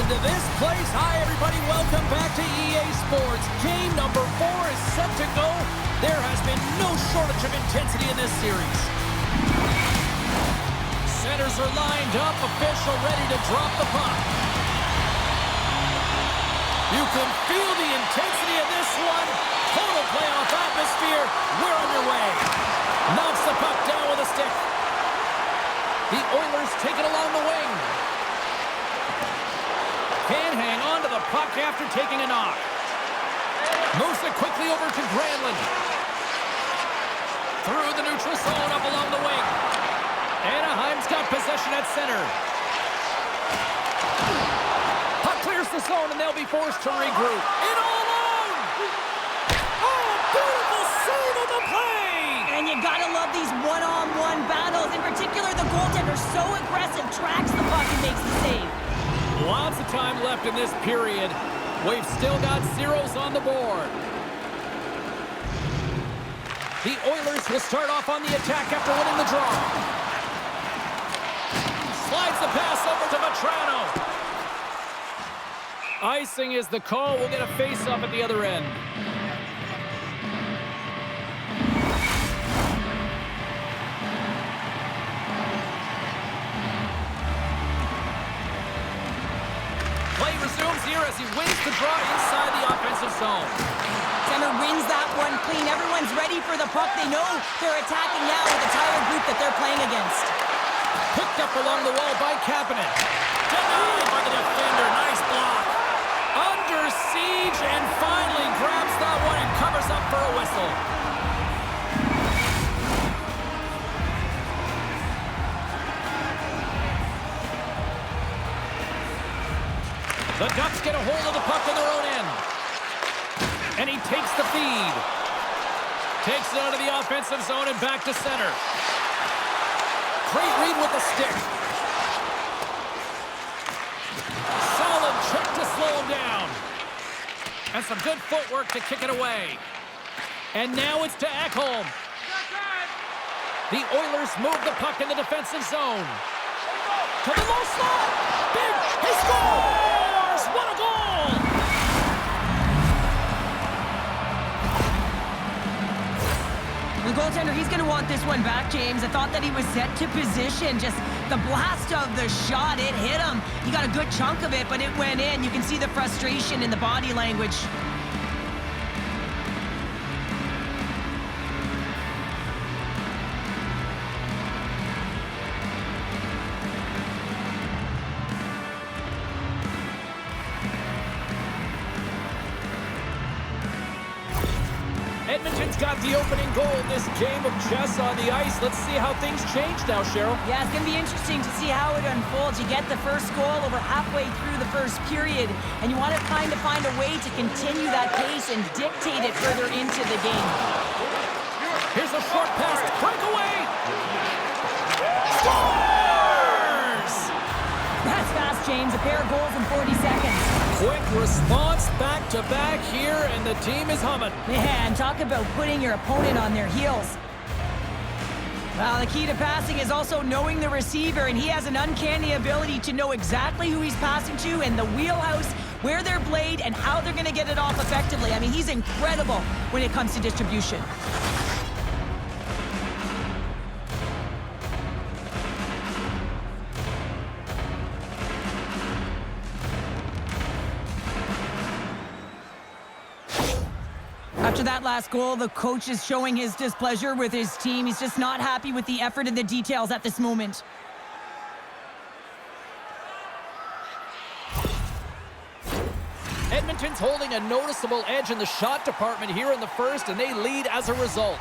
into this place. Hi, everybody. Welcome back to EA Sports. Game number 4 is set to go. There has been no shortage of intensity in this series. Centers are lined up. Official ready to drop the puck. You can feel the intensity of this one. Total playoff atmosphere. We're underway. Knocks the puck down with a stick. The Oilers take it along the wing. Can't hang on to the puck after taking a knock. Moves it quickly over to Granlund. Through the neutral zone up along the wing. Anaheim's got possession at center. Puck clears the zone and they'll be forced to regroup. In all alone! Oh, beautiful save on the play! And you gotta love these one-on-one battles. In particular, the goaltender so aggressive, tracks the puck and makes the save. Lots of time left in this period. We've still got zeros on the board. The Oilers will start off on the attack after winning the draw. Slides the pass over to Vetrano. Icing is the call. We'll get a face-off at the other end. Play resumes here as he wins the draw inside the offensive zone. Center wins that one clean. Everyone's ready for the puck. They know they're attacking now with the tired group that they're playing against. Picked up along the wall by Kapanen. Denied by the defender. Nice block. Under siege and finally grabs that one and covers up for a whistle. The Ducks get a hold of the puck on their own end. And he takes the feed. Takes it out of the offensive zone and back to center. Great read with the stick. Solid check to slow him down. And some good footwork to kick it away. And now it's to Ekholm. The Oilers move the puck in the defensive zone. To the low slot. Big. He scores! What a goal! The goaltender, he's going to want this one back, James. I thought that he was set to position. Just the blast of the shot, it hit him. He got a good chunk of it, but it went in. You can see the frustration in the body language. Edmonton's got the opening goal in this game of chess on the ice. Let's see how things change now, Cheryl. Yeah, it's going to be interesting to see how it unfolds. You get the first goal over halfway through the first period, and you want to kind of find a way to continue that pace and dictate it further into the game. Here's a short pass. Breakaway! Scores! That's fast, James. A pair of goals in 40 seconds. Quick response back-to-back here, and the team is humming. Man, talk about putting your opponent on their heels. Well, the key to passing is also knowing the receiver, and he has an uncanny ability to know exactly who he's passing to and the wheelhouse, where they're played, and how they're going to get it off effectively. I mean, he's incredible when it comes to distribution. After that last goal, the coach is showing his displeasure with his team. He's just not happy with the effort and the details at this moment. Edmonton's holding a noticeable edge in the shot department here in the first, and they lead as a result.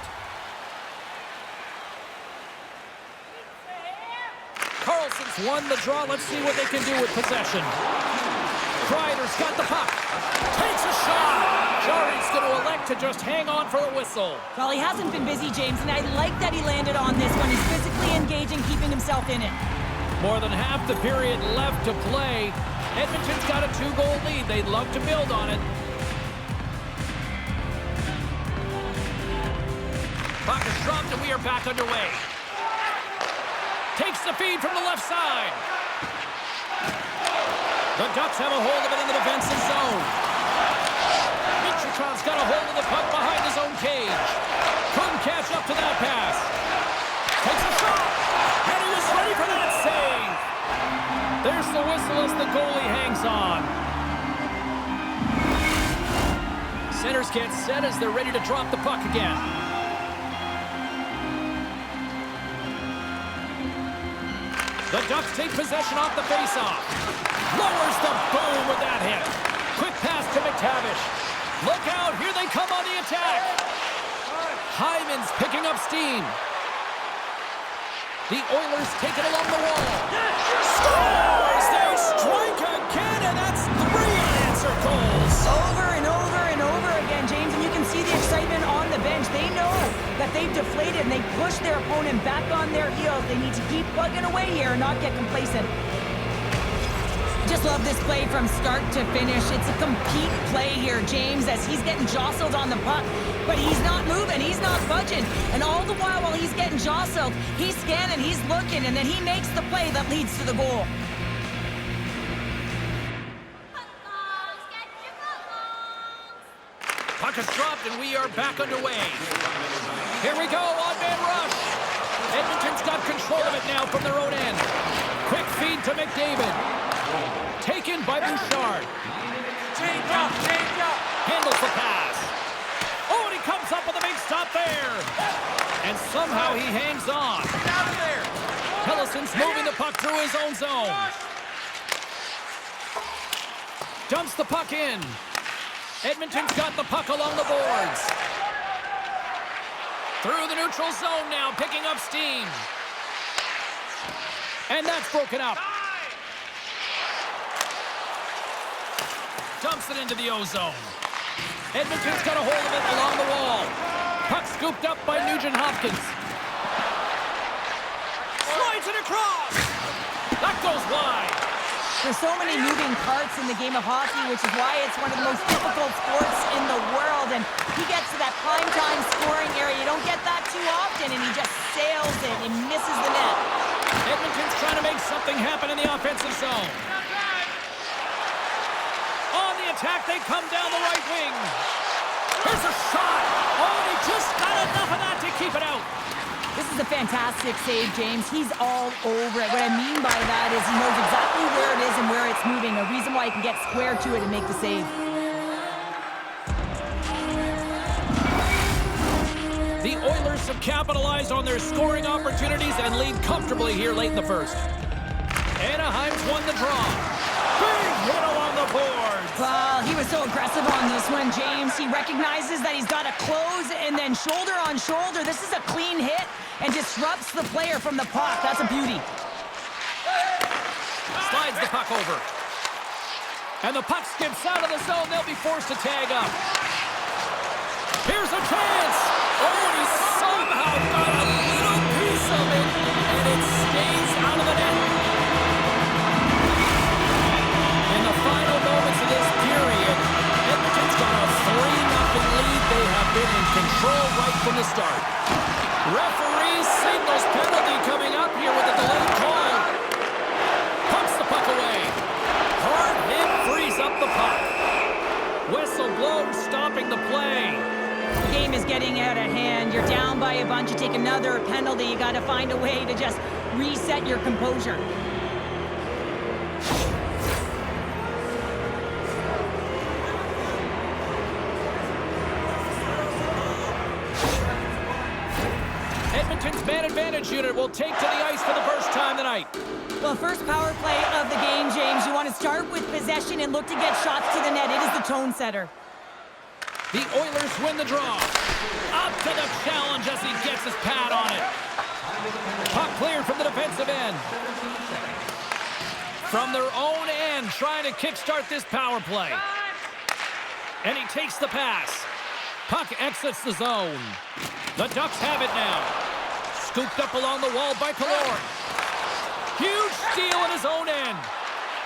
Carlson's won the draw. Let's see what they can do with possession. Kreider's got the puck. Takes a shot. Jarry's going to elect to just hang on for a whistle. Well, he hasn't been busy, James, and I like that he landed on this one. He's physically engaging, keeping himself in it. More than half the period left to play. Edmonton's got a 2-goal lead. They'd love to build on it. Puck is dropped, and we are back underway. Takes the feed from the left side. The Ducks have a hold of it in the defensive zone. Michikov's got a hold of the puck behind his own cage. Couldn't catch up to that pass. Takes a shot. And he was ready for that save. There's the whistle as the goalie hangs on. Centers get set as they're ready to drop the puck again. The Ducks take possession off the faceoff. Lowers the boom with that hit. Quick pass to McTavish. Look out, here they come on the attack. Hyman's picking up steam. The Oilers take it along the wall. Scores! They strike again, and that's 3 unanswered goals. Over and over and over again, James, and you can see the excitement on the bench. They know that they've deflated, and they push their opponent back on their heels. They need to keep plugging away here and not get complacent. Just love this play from start to finish. It's a complete play here, James, as he's getting jostled on the puck. But he's not moving, he's not budging. And all the while he's getting jostled, he's scanning, he's looking, and then he makes the play that leads to the goal. Puck is dropped, and we are back underway. Here we go, on-man rush. Edmonton's got control of it now from their own end. Quick feed to McDavid. Taken by Bouchard. Change up. Handles the pass. Oh, and he comes up with a big stop there. And somehow he hangs on. Get out of there. Hellison's moving the puck through his own zone. Dumps the puck in. Edmonton's got the puck along the boards. Through the neutral zone now, picking up steam. And that's broken up. Dumps it into the O-zone. Edmonton's got a hold of it along the wall. Puck scooped up by Nugent-Hopkins. Slides it across. That goes wide. There's so many moving parts in the game of hockey, which is why it's one of the most difficult sports in the world. And he gets to that prime-time scoring area. You don't get that too often, and he just sails it and misses the net. Edmonton's trying to make something happen in the offensive zone. On the attack, they come down the right wing. Here's a shot. Oh, and he just got enough of that to keep it out. This is a fantastic save, James. He's all over it. What I mean by that is he knows exactly where it is and where it's moving. A reason why he can get square to it and make the save. The Oilers have capitalized on their scoring opportunities and lead comfortably here late in the first. Anaheim's won the draw. Big hit along the boards. Well, he was so aggressive on this one, James. He recognizes that he's got to close and then shoulder on shoulder. This is a clean hit and disrupts the player from the puck. That's a beauty. Slides the puck over. And the puck skips out of the zone. They'll be forced to tag up. Here's a chance. Oh, and he somehow got a little piece of it, and it stays out of the net. In the final moments of this period, Edmonton's got a 3-0 lead. They have been in control right from the start. Referee signals penalty coming up here with a delayed call. Pumps the puck away. Hard hit frees up the puck. Whistle blown, stopping the play. The game is getting out of hand. You're down by a bunch. You take another penalty. You got to find a way to just reset your composure. Edmonton's man advantage unit will take to the ice for the first time tonight. Well, first power play of the game, James. You want to start with possession and look to get shots to the net. It is the tone setter. The Oilers win the draw. Up to the challenge as he gets his pad on it. Puck cleared from the defensive end. From their own end, trying to kickstart this power play. And he takes the pass. Puck exits the zone. The Ducks have it now. Scooped up along the wall by Killorn. Huge steal at his own end.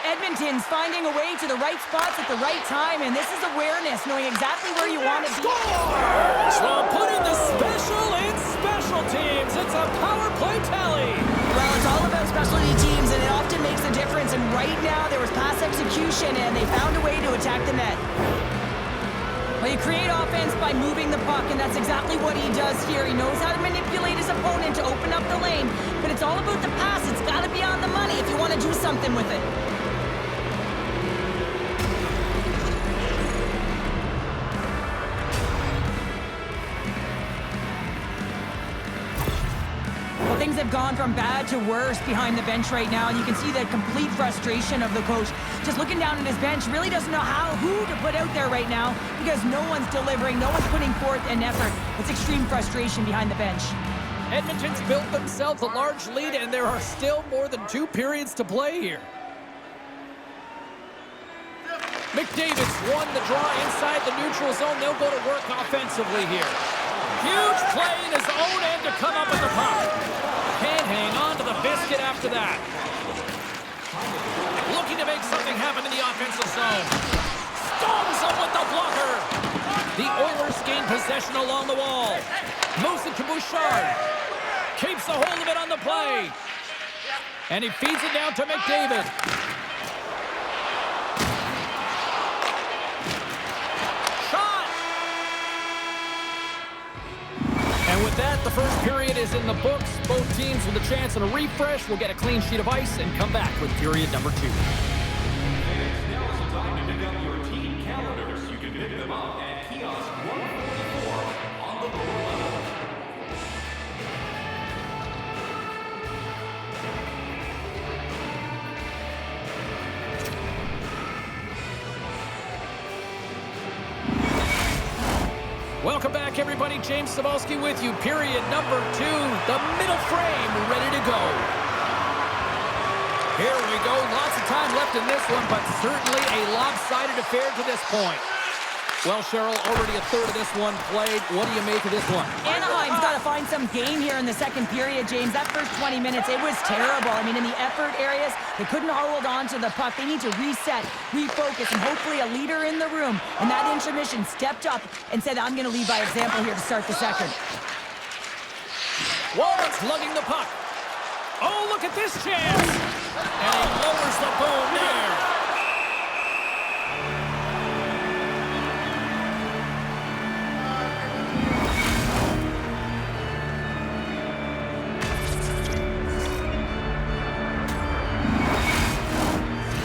Edmonton's finding a way to the right spots at the right time, and this is awareness, knowing exactly where you want to be. Scores! Well, put in the special in special teams. It's a power play tally. Well, it's all about specialty teams, and it often makes the the difference, and right now there was pass execution, and they found a way to attack the net. Well, you create offense by moving the puck, and that's exactly what he does here. He knows how to manipulate his opponent to open up the lane, but it's all about the pass. It's got to be on the money if you want to do something with it. Well, things have gone from bad to worse behind the bench right now, and you can see the complete frustration of the coach. Just looking down at his bench, really doesn't know who to put out there right now because no one's delivering, no one's putting forth an effort. It's extreme frustration behind the bench. Edmonton's built themselves a large lead, and there are still more than 2 periods to play here. McDavid's won the draw inside the neutral zone. They'll go to work offensively here. Huge play in his own end to come up with the puck. Can't hang on to the biscuit after that. Looking to make something happen in the offensive zone. Stones him with the blocker. The Oilers gain possession along the wall. Moves it to Bouchard. Keeps a hold of it on the play. And he feeds it down to McDavid. With that, the first period is in the books. Both teams with a chance and a refresh will get a clean sheet of ice and come back with period number 2. Now is the time to pick up your team calendars. You can pick them up at kiosk 144 on the lower level. Welcome back, everybody. James Cybulski with you. Period number 2. The middle frame ready to go. Here we go. Lots of time left in this one, but certainly a lopsided affair to this point. Well, Cheryl, already a third of this one played. What do you make of this one? Anaheim's got to find some game here in the second period, James. That first 20 minutes, it was terrible. I mean, in the effort areas, they couldn't hold on to the puck. They need to reset, refocus, and hopefully a leader in the room in that intermission stepped up and said, I'm going to lead by example here to start the second. Wallen's lugging the puck. Oh, look at this chance. And he lowers the boom there.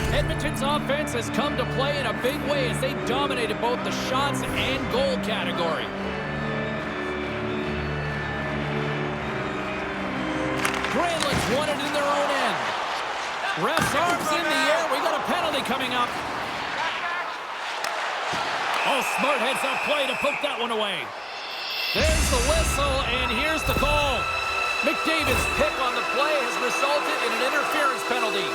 Edmonton's offense has come to play in a big way as they dominated both the shots and goal category. Granlund's won it in their own end. Ref's arms in the air. We got a penalty coming up. Oh, smart heads-up play to poke that one away. There's the whistle, and here's the call. McDavid's pick on the play has resulted in an interference penalty.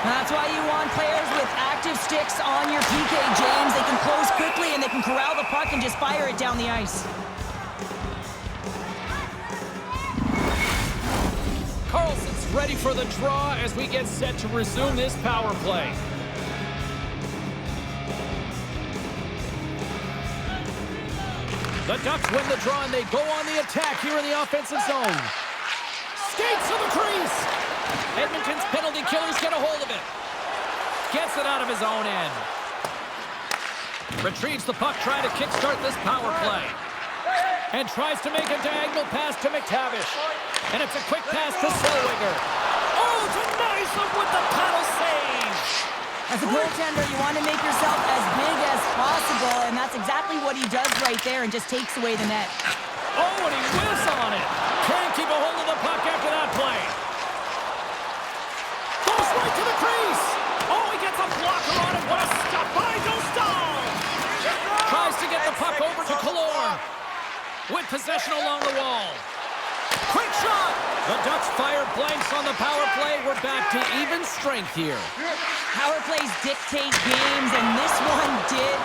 That's why you want players with active sticks on your PK, James. They can close quickly and they can corral the puck and just fire it down the ice. Carlson's ready for the draw as we get set to resume this power play. The Ducks win the draw and they go on the attack here in the offensive zone. Skates to the crease. Edmonton's penalty killers get a hold of it. Gets it out of his own end. Retrieves the puck, trying to kickstart this power play. And tries to make a diagonal pass to McTavish. And it's a quick pass to Zellweger. Oh, denies him with the paddle save. As a goaltender, you want to make yourself as big as possible, and that's exactly what he does right there and just takes away the net. Oh, and he whiffs on it. Can't keep a hold of the puck after that play. Goes right to the crease. Oh, he gets a blocker on it. What a stop by Dostal. Tries to get the puck over to Killorn. With possession along the wall. Quick shot! The Ducks fire blanks on the power play. We're back to even strength here. Power plays dictate games, and this one did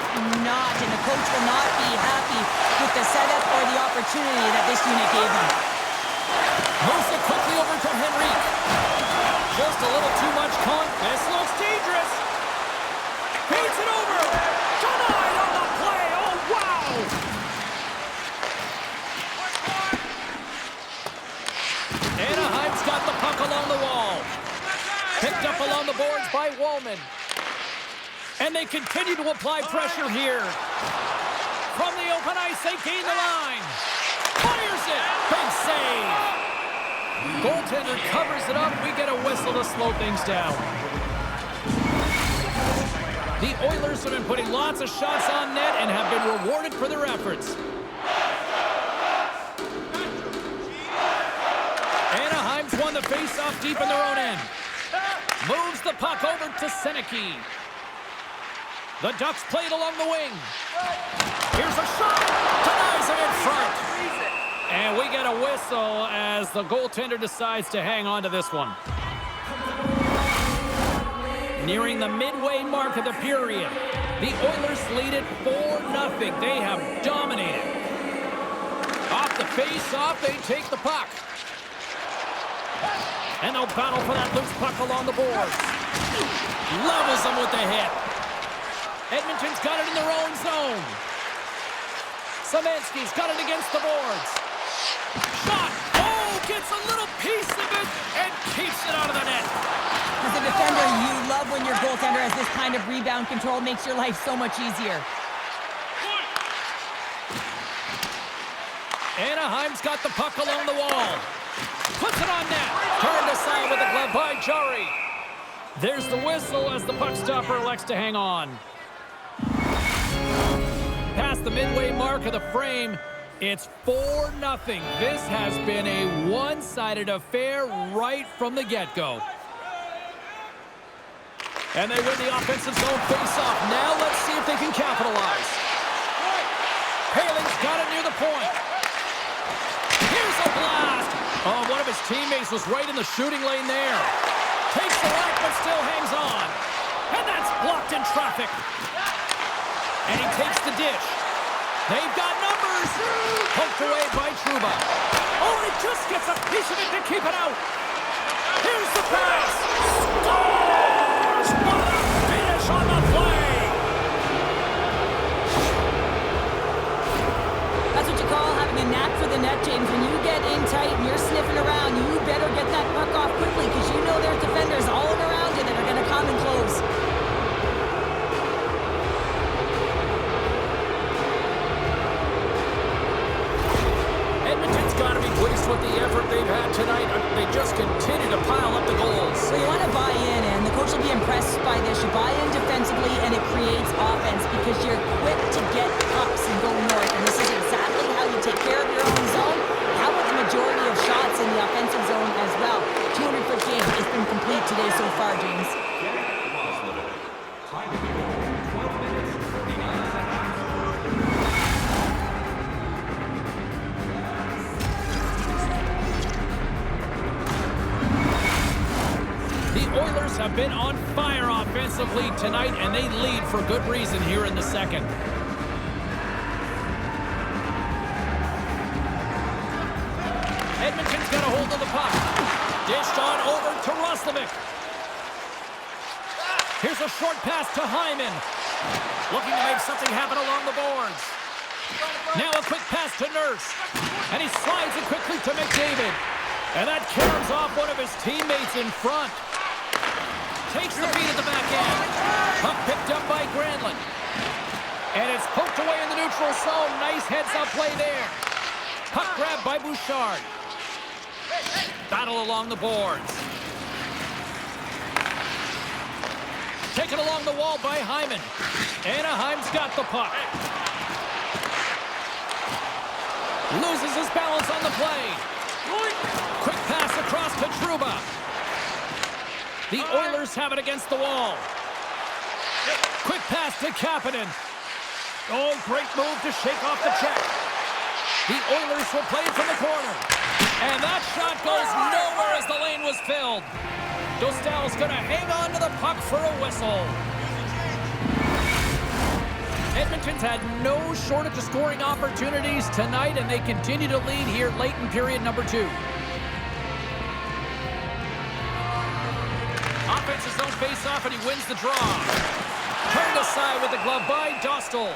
not. And the coach will not be happy with the setup or the opportunity that this unit gave him. Moves it quickly over to Henrique. Just a little too much this looks dangerous. Feeds it over. Denied on the play. Oh, wow. Anaheim's got the puck along the wall. Picked up along the boards by Wallman. And they continue to apply pressure here. From the open ice, they gain the line. Fires it. Big save. Goaltender covers it up. We get a whistle to slow things down. The Oilers have been putting lots of shots on net and have been rewarded for their efforts. Anaheim's won the face-off deep in their own end. Moves the puck over to Seneke. The Ducks play it along the wing. Here's a shot. Denies it in front. And we get a whistle as the goaltender decides to hang on to this one. Nearing the midway mark of the period, the Oilers lead it 4-0. They have dominated. Off the face-off, they take the puck. And they'll battle for that loose puck along the boards. Levels them with the hit. Edmonton's got it in their own zone. Szymanski's got it against the boards. Shot! Oh, gets a little piece of it and keeps it out of the net. As a defender, you love when your goaltender has this kind of rebound control. Makes your life so much easier. Anaheim's got the puck along the wall. Puts it on net. Turned aside with a glove by Jari. There's the whistle as the puck stopper elects to hang on. Past the midway mark of the frame, it's 4-0. This has been a one-sided affair right from the get-go. And they win the offensive zone face-off. Now let's see if they can capitalize. Paling's got it near the point. Here's a blast. Oh, one of his teammates was right in the shooting lane there. Takes the right, but still hangs on. And that's blocked in traffic. And he takes the dish. They've got numbers. Poked away by Trouba. Oh, he just gets a piece of it to keep it out. Here's the pass. Scores! What a finish on the play. That's what you call having a knack for the net, James. When you get in tight and you're sniffing around, you better get that puck off quickly because you know there's defenders all around you that are going to come and close. Edmonton's got to be pleased with the effort they've had tonight. They just continue to pile up the goals. So you want to buy in, and the coach will be impressed by this. You buy in defensively, and it creates offense because you're quick to get pucks and go north. And this is exactly how you take care of your own zone. How about the majority of shots in the offensive zone as well? 200-foot game has been complete today so far, James. Time to go. 12 minutes, 49 seconds. The Oilers have been on fire offensively tonight, and they lead for good reason here in the second. Edmonton's got a hold of the puck. Dished on over to Roslovic. Here's a short pass to Hyman. Looking to make something happen along the boards. Now a quick pass to Nurse. And he slides it quickly to McDavid. And that carries off one of his teammates in front. Takes the feed at the back end. Puck picked up by Granlund. And it's poked away in the neutral zone. Nice heads-up play there. Puck grabbed by Bouchard. Battle along the boards. Taken along the wall by Hyman. Anaheim's got the puck. Loses his balance on the play. Quick pass across to Trouba. The Oilers have it against the wall. Quick pass to Kapanen. Oh, great move to shake off the check. The Oilers will play it from the corner. And that shot goes nowhere as the lane was filled. Dostal's going to hang on to the puck for a whistle. Edmonton's had no shortage of scoring opportunities tonight, and they continue to lead here late in period number 2. Offensive zone face-off, and he wins the draw. Turned aside with the glove by Dostal.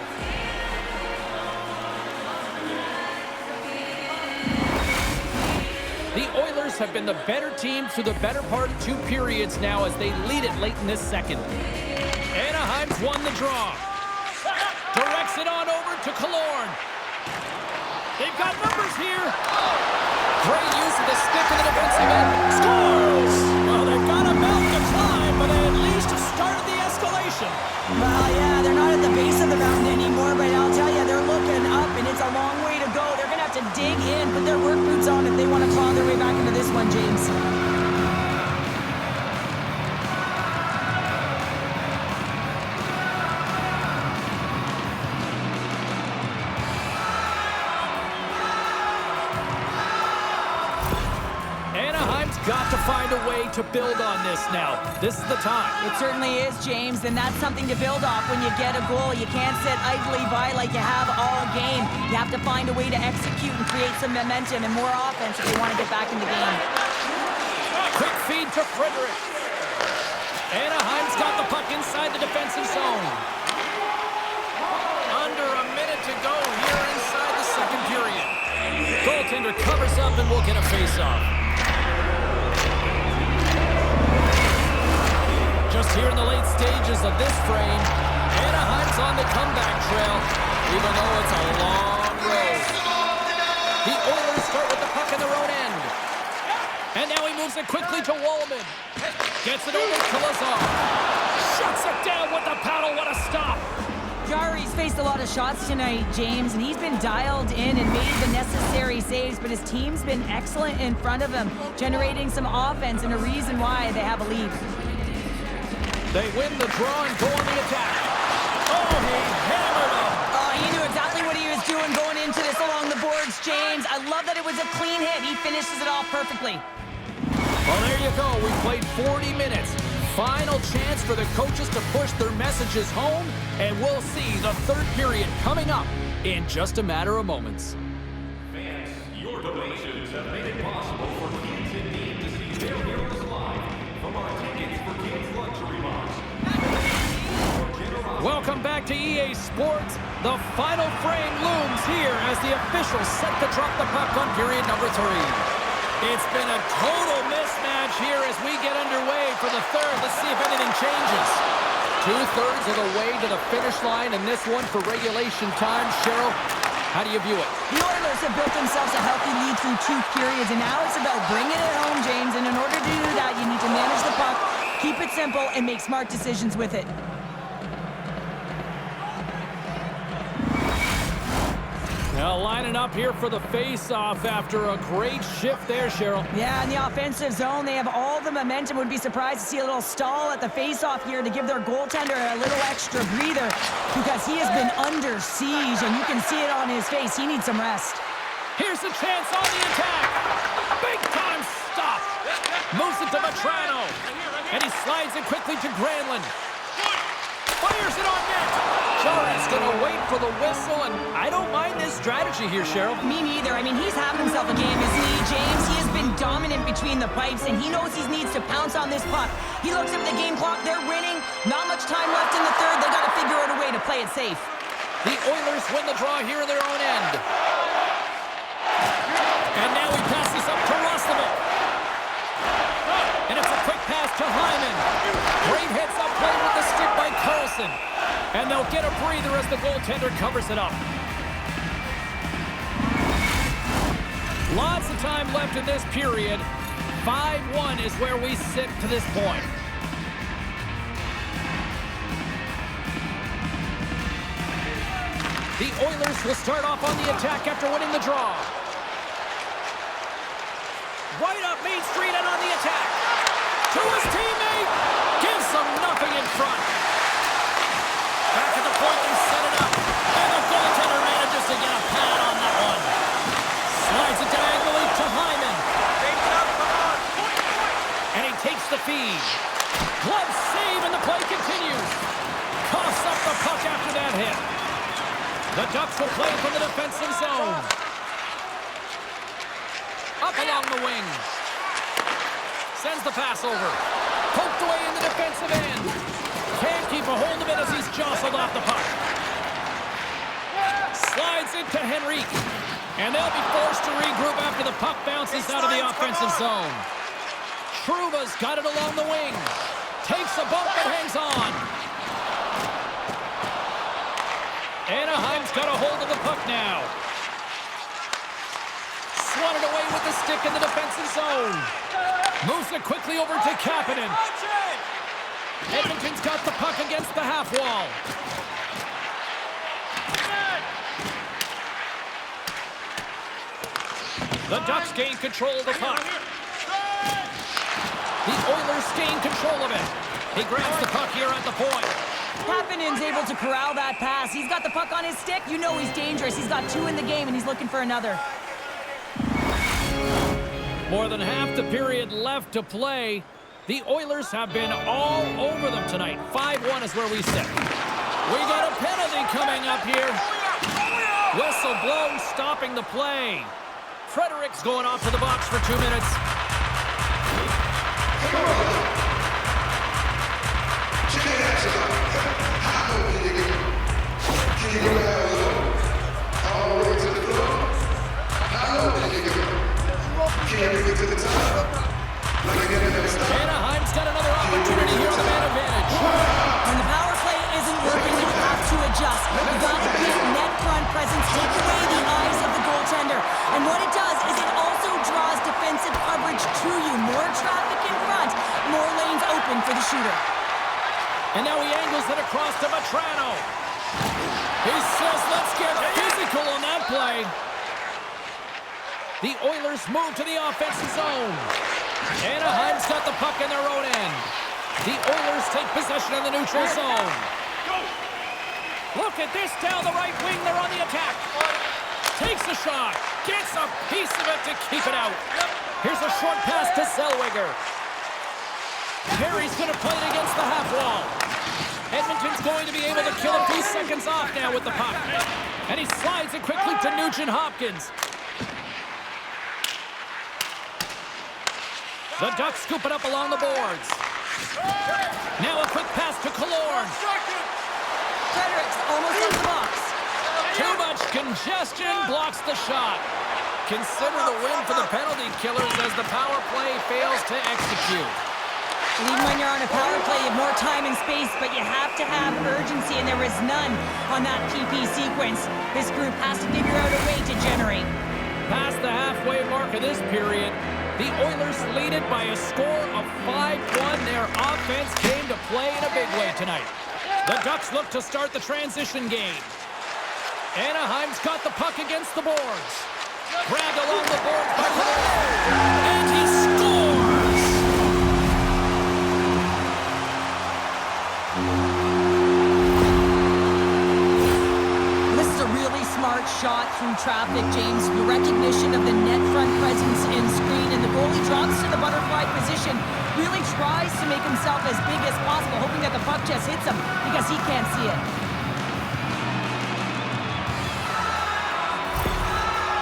The Oilers have been the better team through the better part of 2 periods now as they lead it late in this second. Anaheim's won the draw. Directs it on over to Killorn. They've got numbers here. Great use of the stick in the defensive end. Scores! Well, they've got a mountain to climb, but they at least have started the escalation. Well, yeah, they're not at the base of the mountain anymore, but I'll tell you, they're looking up, and it's a long way to go. They're going to have to dig in, put their work boots on if they want to claw their way back into this one, James. Got to find a way to build on this now. This is the time. It certainly is, James, and that's something to build off when you get a goal. You can't sit idly by like you have all game. You have to find a way to execute and create some momentum and more offense if you want to get back in the game. Quick feed to Frederick. Anaheim's got the puck inside the defensive zone. Under a minute to go here inside the second period. Goaltender covers up and will get a face-off. Just here in the late stages of this frame, Anaheim's on the comeback trail, even though it's a long road. The Oilers start with the puck in their own end. And now he moves it quickly to Wallman. Gets it over to Lazar. Shuts it down with the paddle. What a stop. Jarry's faced a lot of shots tonight, James, and he's been dialed in and made the necessary saves, but his team's been excellent in front of him, generating some offense and a reason why they have a lead. They win the draw and go on the attack. Oh, he hammered him. Oh, he knew exactly what he was doing going into this along the boards, James. I love that it was a clean hit. He finishes it off perfectly. Well, there you go. We played 40 minutes. Final chance for the coaches to push their messages home, and we'll see the third period coming up in just a matter of moments. Fans, your donations have made it possible for kids in need to see their heroes live from our Tickets for Kids luxury box. Welcome back to EA Sports. The final frame looms here as the officials set to drop the puck on period number 3. It's been a total mismatch here as we get underway for the third. Let's see if anything changes. 2/3 of the way to the finish line, and this one for regulation time. Cheryl, how do you view it? The Oilers have built themselves a healthy lead through 2 periods, and now it's about bringing it home, James. And in order to do that, you need to manage the puck, keep it simple, and make smart decisions with it. Now lining up here for the face-off after a great shift there, Cheryl. Yeah, in the offensive zone, they have all the momentum. Would be surprised to see a little stall at the face-off here to give their goaltender a little extra breather because he has been under siege, and you can see it on his face. He needs some rest. Here's the chance on the attack. Big-time stop. Moves it to Vetrano. And he slides it quickly to Granlund. Fires it on net. Jarry's going to wait for the whistle, and I don't mind this strategy here, Cheryl. Me neither. I mean, he's having himself a game, isn't he, James? He has been dominant between the pipes, and he knows he needs to pounce on this puck. He looks at the game clock. They're winning. Not much time left in the third. They got to figure out a way to play it safe. The Oilers win the draw here in their own end. And now he passes up to Roslovic. And it's a quick pass to Hyman. Great heads-up play with the stick by Carlson. And they'll get a breather as the goaltender covers it up. Lots of time left in this period. 5-1 is where we sit to this point. The Oilers will start off on the attack after winning the draw. Right up Main Street and on the attack. To his teammate. Gives them nothing in front. Back at the point, they set it up. And the goaltender manages to get a pad on that one. The Ducks will play from the defensive zone. Up along the wing. Sends the pass over. Poked away in the defensive end. Can't keep a hold of it as he's jostled off the puck. Slides it to Henrique. And they'll be forced to regroup after the puck bounces out of the offensive zone. Trouba's got it along the wing. Takes a bump and hangs on. Anaheim's got a hold of the puck now. Swatted away with the stick in the defensive zone. Moves it quickly over to Kapanen. Edmonton's got the puck against the half wall. The Ducks gain control of the puck. The Oilers gain control of it. He grabs the puck here at the point. Kapanen's able to corral that pass. He's got the puck on his stick. You know he's dangerous. He's got 2 in the game, and he's looking for another. More than half the period left to play. The Oilers have been all over them tonight. 5-1 is where we sit. We got a penalty coming up here. Whistle blown, stopping the play. Frederick's going off to the box for 2 minutes. Anaheim's got another opportunity here with a man advantage. When the power play isn't working, you have to adjust. You've got to get net front presence, take away the eyes of the goaltender. And what it does is it also draws defensive coverage to you. More traffic in front, more lanes open for the shooter. And now he angles it across to Vetrano. He says, let's get physical on that play. The Oilers move to the offensive zone. Anaheim's got the puck in their own end. The Oilers take possession in the neutral zone. Look at this down the right wing. They're on the attack. Takes a shot. Gets a piece of it to keep it out. Here's a short pass to Zellweger. Perry's going to play it against the half wall. Edmonton's going to be able to kill a few seconds off now with the puck. And he slides it quickly to Nugent-Hopkins. The Ducks scoop it up along the boards. Now a quick pass to Killorn. Fredericks almost in the box. Too much congestion, blocks the shot. Consider the win for the penalty killers as the power play fails to execute. And even when you're on a power play, you have more time and space, but you have to have urgency, and there was none on that PP sequence. This group has to figure out a way to generate. Past the halfway mark of this period, the Oilers lead it by a score of 5-1. Their offense came to play in a big way tonight. The Ducks look to start the transition game. Anaheim's got the puck against the boards. Grabbed along the boards by Killorn. And he scores! This is a really smart shot through traffic, James. The recognition of the net front presence in screen, and the goalie drops to the butterfly position. Really tries to make himself as big as possible, hoping that the puck just hits him because he can't see it.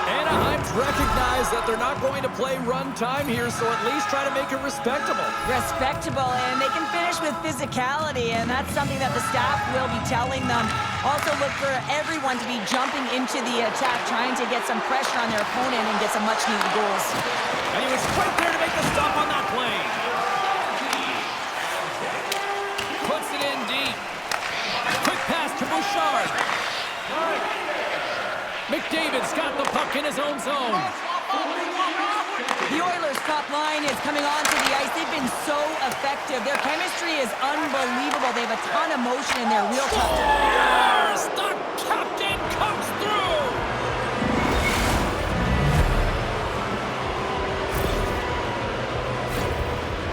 Anaheim's recognized that they're not going to play run time here, so at least try to make it respectable. Respectable, and they can finish with physicality, and that's something that the staff will be telling them. Also look for everyone to be jumping into the attack, trying to get some pressure on their opponent and get some much-needed goals. And he was right there to make the stop on that play. Puts it in deep. Quick pass to Bouchard. McDavid's got the puck in his own zone. The Oilers' top line is coming onto the ice. They've been so effective. Their chemistry is unbelievable. They have a ton of motion and they're real tough. Yes! The captain comes through!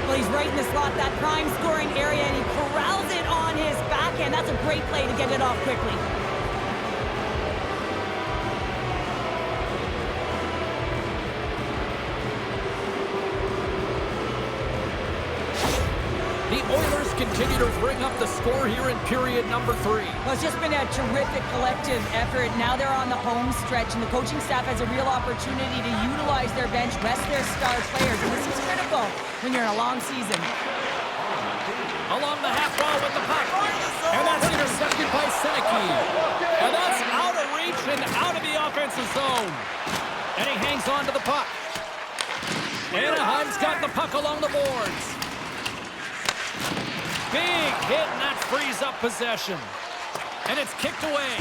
Well, he's right in the slot, that prime scoring area, and he corrals it on his backhand. That's a great play to get it off quickly. The Oilers can continue to bring up the score here in period number 3. Well, it's just been a terrific collective effort. Now they're on the home stretch, and the coaching staff has a real opportunity to utilize their bench, rest their star players, and this is critical when you're in a long season. Along the half wall with the puck. And that's intercepted by Seneke. And that's out of reach and out of the offensive zone. And he hangs on to the puck. Anaheim's got the puck along the boards. Big hit, and that frees up possession. And it's kicked away.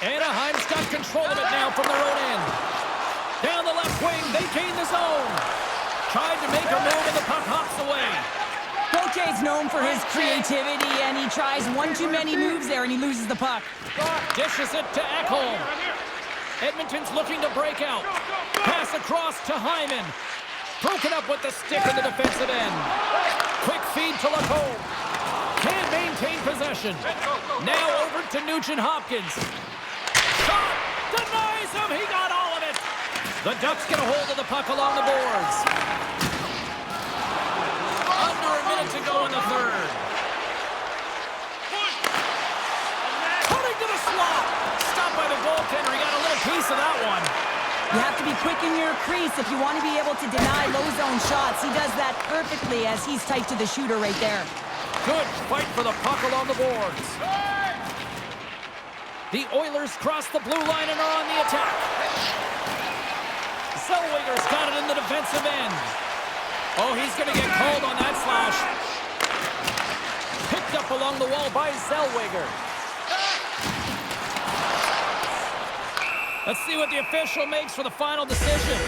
Anaheim's got control of it now from their own end. Down the left wing, they gain the zone. Tried to make a move, and the puck hops away. Gautier's known for his creativity, and he tries one too many moves there, and he loses the puck. Dishes it to Ekholm. Edmonton's looking to break out. Pass across to Hyman. Broken up with the stick in the defensive end. Quick feed to Lacombe. Can't maintain possession. Now over to Nugent-Hopkins. Shot! Denies him! He got all of it! The Ducks get a hold of the puck along the boards. Under a minute to go in the third. Cutting to the slot. Stopped by the goaltender. He got a little piece of that one. You have to be quick in your crease if you want to be able to deny low zone shots. He does that perfectly as he's tight to the shooter right there. Good fight for the puck along the boards. The Oilers cross the blue line and are on the attack. Zellweger's got it in the defensive end. Oh, he's going to get called on that slash. Picked up along the wall by Zellweger. Let's see what the official makes for the final decision.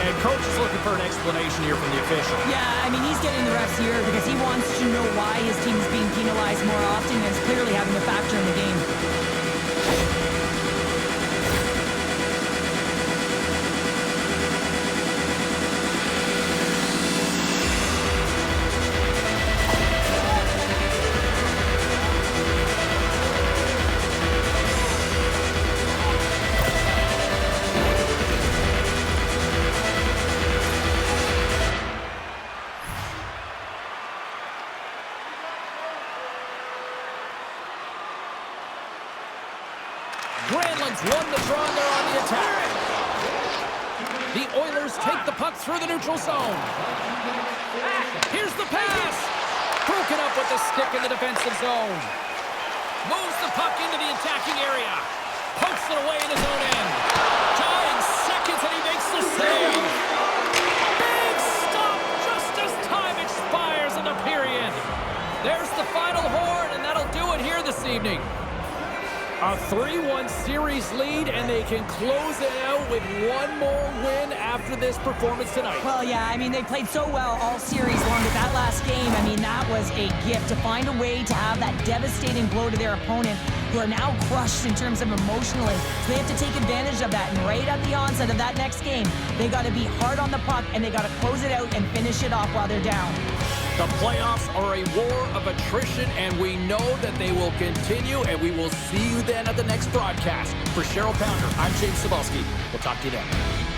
And coach is looking for an explanation here from the official. Yeah, I mean, he's getting the refs here because he wants to know why his team is being penalized more often, and it's clearly having a factor in the game. Granlund's won the draw and they're on the attack. The Oilers take the puck through the neutral zone. Here's the pass. Broken up with the stick in the defensive zone. Moves the puck into the attacking area. Pokes it away in his own end. Dying seconds and he makes the save. Big stop just as time expires in the period. There's the final horn, and that'll do it here this evening. A 3-1 series lead, and they can close it out with one more win after this performance tonight. Well, yeah, I mean, they played so well all series long, but that last game, I mean, that was a gift to find a way to have that devastating blow to their opponent, who are now crushed in terms of emotionally. So they have to take advantage of that, and right at the onset of that next game, they got to be hard on the puck, and they got to close it out and finish it off while they're down. The playoffs are a war of attrition, and we know that they will continue, and we will see you then at the next broadcast. For Cheryl Pounder, I'm James Cebulski. We'll talk to you then.